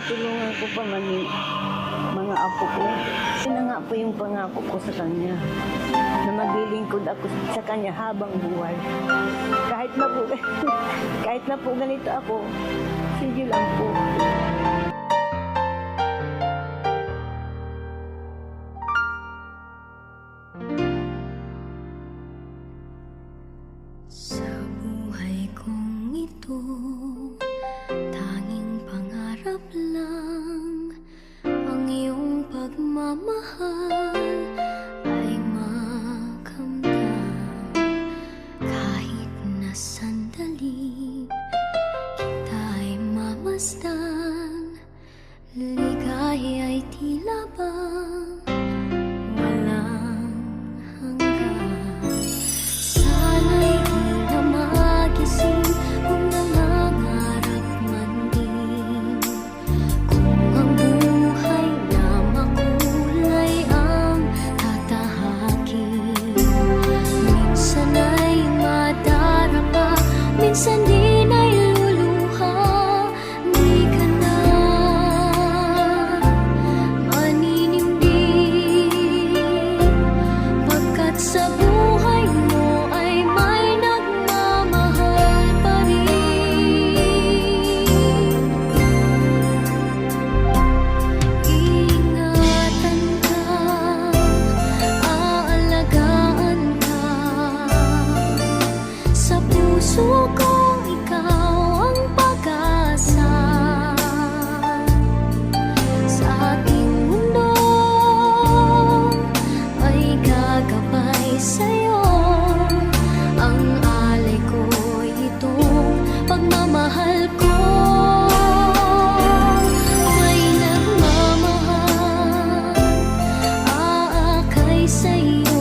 tulungan ko pa man yung mga apo ko. Yun na nga po yung pangako ko sa kanya, na maglilingkod ako sa kanya habang buhay. Kahit na po, kahit na po ganito ako, sige lang po. Sa buhay kong ito, tanging pangarap lang ang iyong pagmamahal ay makamtan. Kahit na sandali kita'y mamasdan, ligaya'y tila bang walang hanggan. Sana'y di na magising kung nangangarap man din, kung ang buhay na makulay ang tatahakin. Minsan ay madarapa, minsan din ay luluha. Di ka na maninindig, pagkat sa buhay mo ay may nagmamahal pa rin. Iingatan ka, aalagaan ka. Sa puso ko ikaw ang pag-asa. Sa ating mundo ay gagabay sa'yo. Ang alay ko'y itong pagmamahal ko. May nagmamahal, aakay sa'yo.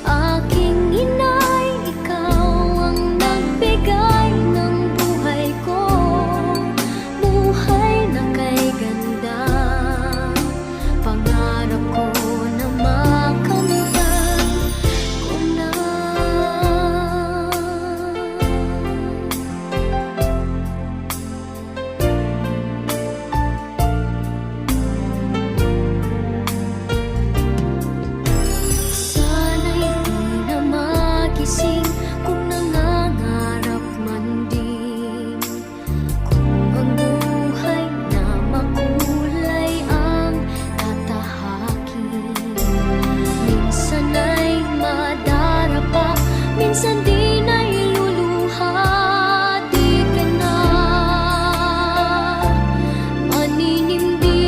Aking inay, ikaw ang nagbigay ng buhay ko. Buhay na kay ganda, pangarap ko na makamtan ko na. Sana'y di na magising kung nangangarap man din, kung ang buhay na makulay ang tatahakin. Minsan ay madarapa, minsan din ay luluha. Di ka na maninindig,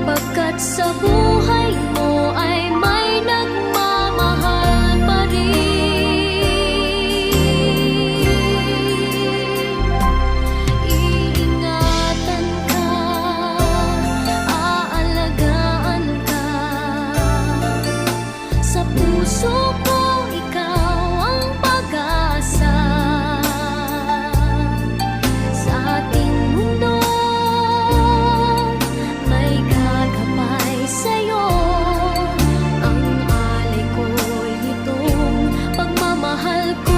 pagkat sa buhay mo ay may nagmamahal pa rin. Iingatan ka, aalagaan ka. Sa puso ko ikaw ang pag-asa. Sa ating mundo may gagabay sa'yo. Ang alay ko'y itong pagmamahal ko.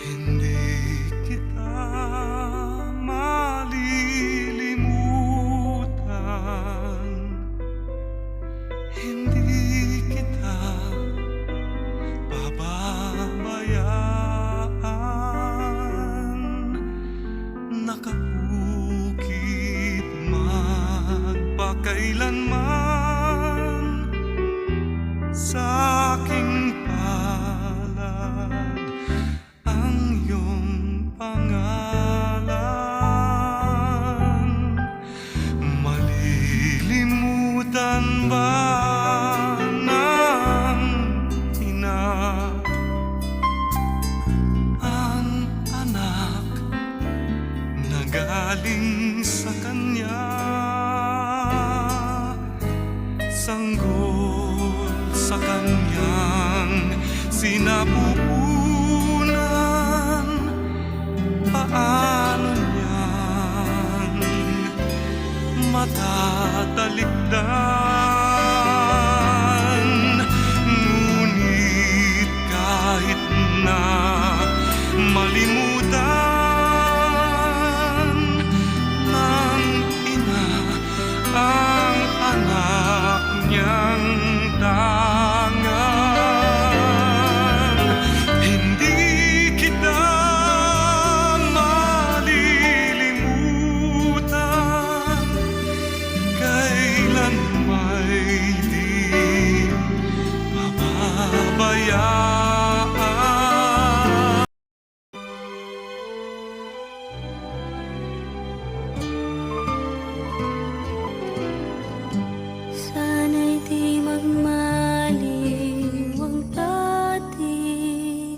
Hindi kita malilimutan, hindi kita pababayaan. Nakabukid magpakailanman sa aking palad ang iyong pangalan. Malilimutan ba ng ina ang anak galing sa Kanya. Sanggol sa Kanyang sinapupunan, paano niyang matatalikdan? Ngunit kahit na malimutan ng ina ang anak niyang tangan, hindi kita malilimutan, kailan may di pababayaan. Sana'y di magmaliw ang dati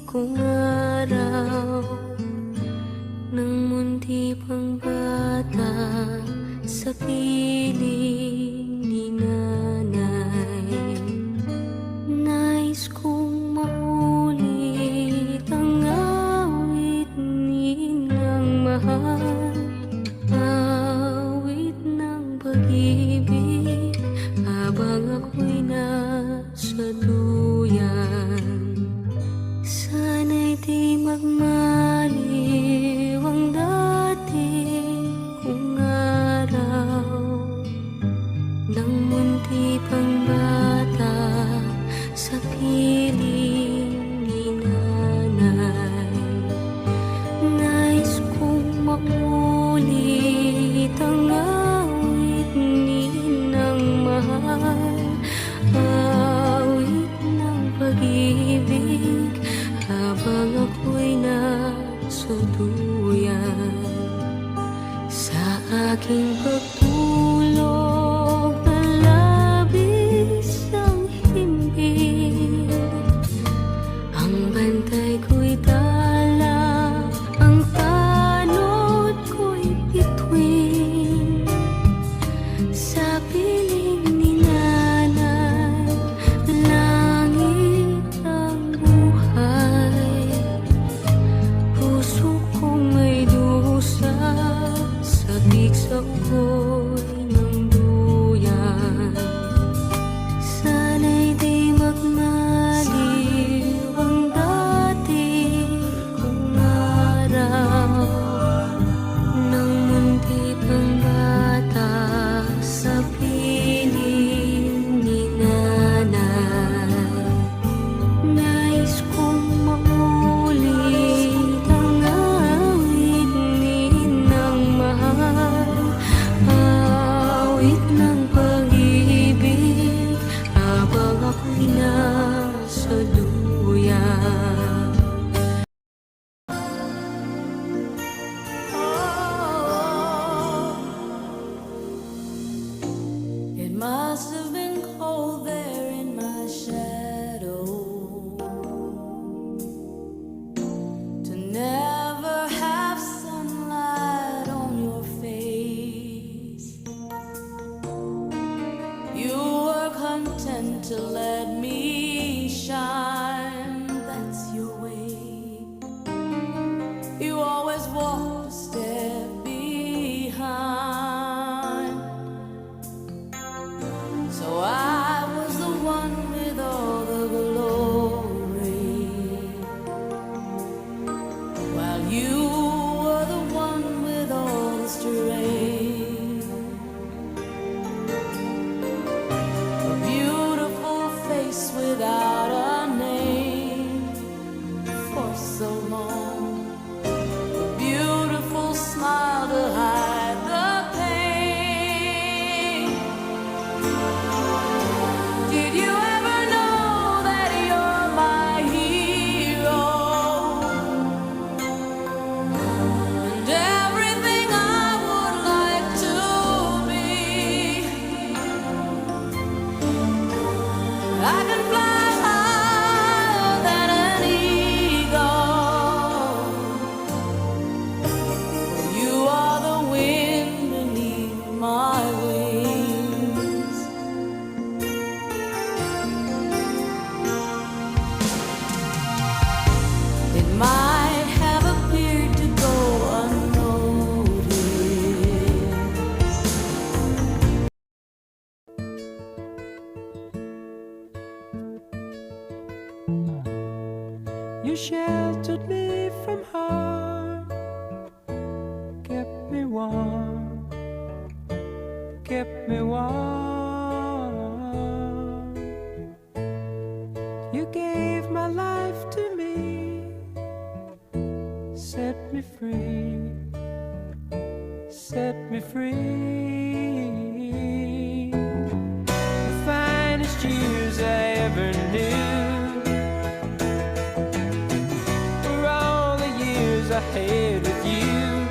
kong araw nang munti pang bata sa piling ni nanay. Nais kong maulit ang awit ni ng mahal, awit ng pag-ibig habang ako'y nasa duyan. Sana'y di magmaliw ang dati kong araw nang munti pang bata sa piling ni nanay. Nais kong maulit ang awit ni ng mahal, awit ng pag-ibig habang ako'y nasa duyan. Sa aking pagtulog na labis ang himbing, ang bantay ko'y dala, ang tanod ko'y bituin. Sa piling ni nanay, langit ang buhay. Puso kong may dusa, sabik sa ko'y ng duyan. Sana'y di magmaliw ang dati kong araw nang munti pang bata sa piling ni nanay. Nais kong maulit ang awit ni ng mahal, awit ng pag-ibig habang ako'y nasa duyan. It must have been cold there in my shadow to never have sunlight on your face. You were content to let me shine, that's your way. You always walked a step behind. So I was the one with all the glory, while you were the one with all the strength. A beautiful face without a name for so long, a beautiful smile to hide the pain. Did you ever know that you're my hero? set me free, set me free. The finest years I ever knew were all the years I had with you.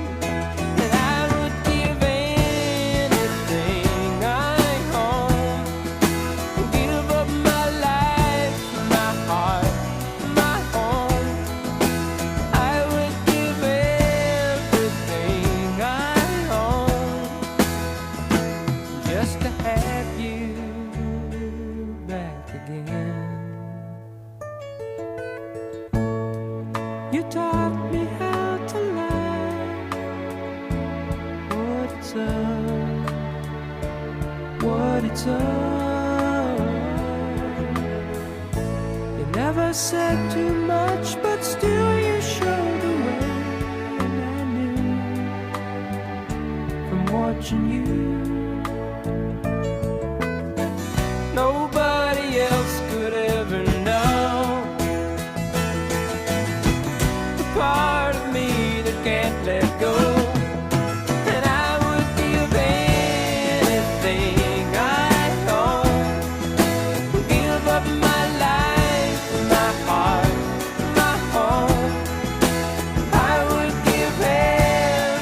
And I would give anything I own, give up my life, my heart, my home. I would give everything I own just to have you back again. You taught me how to love, what it's up, what it's up. You never said too much, but still you showed the way. And I knew from watching you, nobody else could ever know the part of me that can't let go. And I would give anything I own, give up my life, my heart, my home. I would give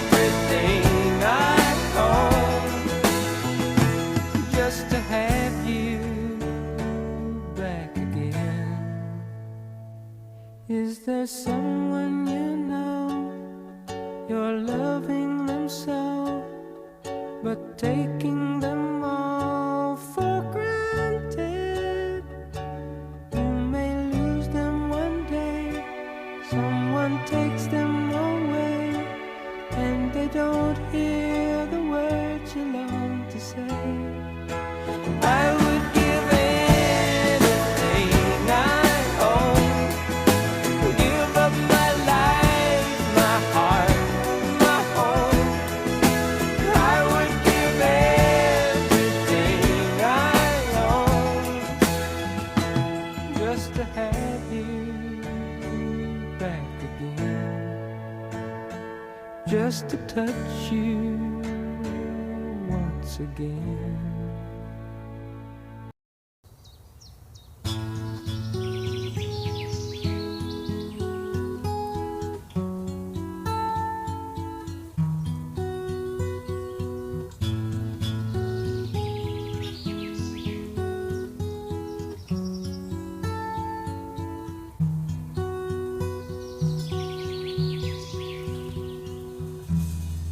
everything I own just to have you back again. Is there someone you know, you're loving them so, but taking them all for granted? You may lose them one day, someone takes them away, and they don't hear the words you long to say. I would give anything I own, give up my life, my heart, my home. I would give everything I own just to have you back again, just to touch you once again.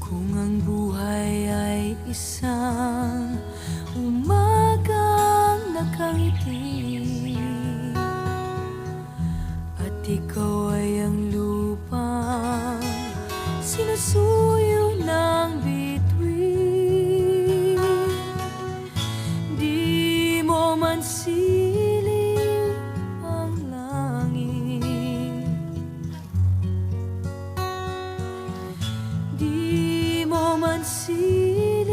Kung ang buhay ay isang umagang nakangiti, at ikaw ay ang lupang sinusuyo ng bituin, di mo man siling ang langit, di mo man siling,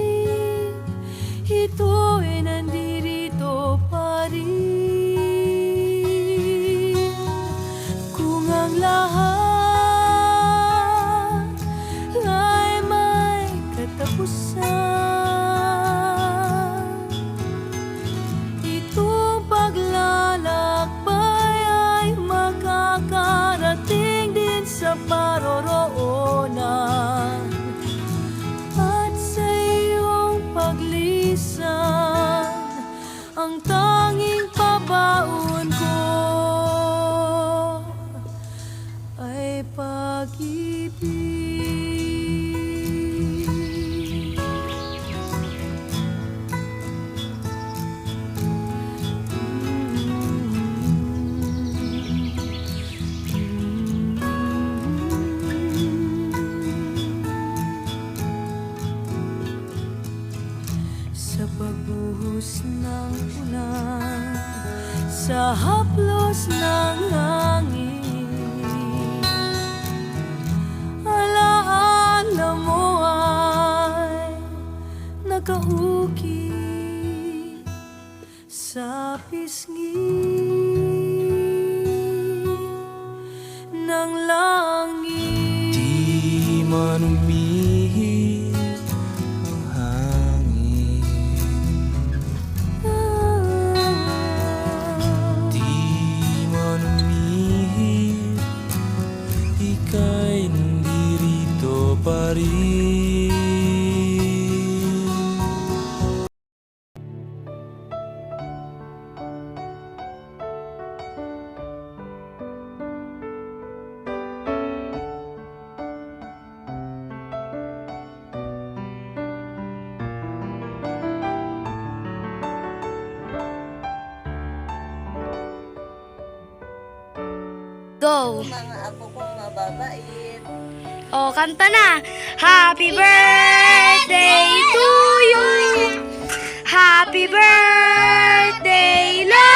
ito ay nandirito pa rin. Kung ang lahat ay may katapusan, itong paglalakbay ay makakarating din sa paroroonan. At sa iyong paglisan, ang tanging pabaon ko ay pag-ibig. Sa pagbuhos ng ulan, sa haplos ng hangin, alaala mo ay nakaukit sa pisngi ng langit. man umihip ang hangin, di man umihip, ika'y nandirito pa rin. Go! Mga apo kong mababait. O, kanta na! Happy birthday to you! Happy birthday, love!